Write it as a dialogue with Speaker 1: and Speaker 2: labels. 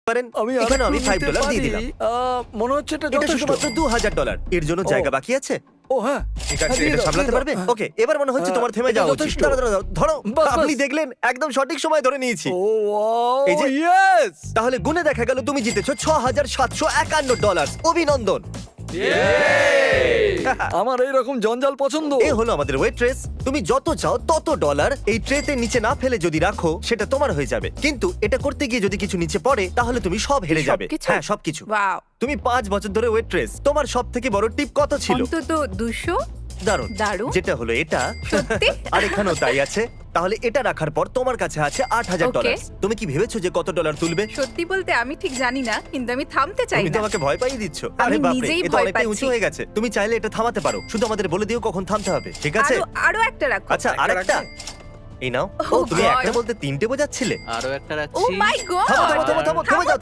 Speaker 1: পারেন।
Speaker 2: আমি
Speaker 1: এখানে আমি
Speaker 2: আরেকটু নিতে
Speaker 1: $5 দিয়ে
Speaker 2: পারি।
Speaker 1: দিলাম।
Speaker 2: মনে হচ্ছে এটা
Speaker 1: এটা
Speaker 2: যথেষ্ট।
Speaker 1: শুধুমাত্র $2000। এর জন্য জায়গা বাকি আছে?
Speaker 2: ও হ্যাঁ,
Speaker 1: ঠিক আছে,
Speaker 2: হ্যাঁ, দিয়ে
Speaker 1: এটা
Speaker 2: দাও,
Speaker 1: সামলাতে
Speaker 2: দিয়ে দাও।
Speaker 1: পারবে?
Speaker 2: হ্যাঁ।
Speaker 1: ওকে, এবার মনে হচ্ছে তোমার থেমে
Speaker 2: এটা
Speaker 1: যাওয়া উচিত।
Speaker 2: যথেষ্ট।
Speaker 1: দাঁড়াও, দাঁড়াও, ধরো।
Speaker 2: বাস,
Speaker 1: আপনি
Speaker 2: বাস।
Speaker 1: দেখলেন, একদম সঠিক সময় ধরে নিয়েছি।
Speaker 2: ও ওয়াও,
Speaker 1: এই যে-
Speaker 2: ইয়েস!
Speaker 1: তাহলে গুনে দেখা গেল তুমি জিতেছো $6751। অভিনন্দন।
Speaker 2: আমার এইরকম জঞ্জাল পছন্দ।
Speaker 1: এ হলো আমাদের ওয়েট্রেস। তুমি যত চাও তত ডলার এই ট্রেতে নিচে না ফেলে যদি রাখো, সেটা তোমার হয়ে যাবে। কিন্তু এটা করতে গিয়ে যদি কিছু নিচে পড়ে, তাহলে তুমি সব হেরে যাবে।
Speaker 3: সবকিছু?
Speaker 1: হ্যাঁ, সবকিছু।
Speaker 3: ওয়াও,
Speaker 1: তুমি 5 বছর ধরে ওয়েট্রেস। তোমার সব থেকে বড় টিপ কত ছিল?
Speaker 3: অন্তত 200।
Speaker 1: দারুণ।
Speaker 3: দারুণ।
Speaker 1: যেটা হলো এটা।
Speaker 3: সত্যি?
Speaker 1: আর এখানেও তাই আছে। তাহলে এটা রাখার পর তোমার কাছে আছে $8000।
Speaker 3: Okay.
Speaker 1: তুমি কি ভেবেছো যে কত ডলার তুলবে?
Speaker 3: সত্যি বলতে আমি ঠিক জানি না, কিন্তু আমি থামতে চাই
Speaker 1: তুমি তো
Speaker 3: না।
Speaker 1: আমাকে ভয় পাইয়ে দিচ্ছ।
Speaker 3: আমি
Speaker 1: আরে বাপরে,
Speaker 3: নিজেই
Speaker 1: এটা
Speaker 3: ভয়
Speaker 1: অনেকটাই উঁচু
Speaker 3: পাচ্ছি।
Speaker 1: হয়ে গেছে। তুমি চাইলে এটা থামাতে পারো। শুধু আমাদের বলে দিও কখন থামতে হবে, ঠিক আছে?
Speaker 3: আরো একটা রাখো।
Speaker 1: আচ্ছা, আরেকটা। এই নাও। ও,
Speaker 3: Oh
Speaker 1: তুমি
Speaker 3: God.
Speaker 1: একটা বলতে তিনটে বোঝাচ্ছিলে।
Speaker 4: আরো একটা
Speaker 3: ও
Speaker 4: রাখছি।
Speaker 3: মাই গড।
Speaker 1: থামো, থামো, থামো, থামো, থেমে যাও,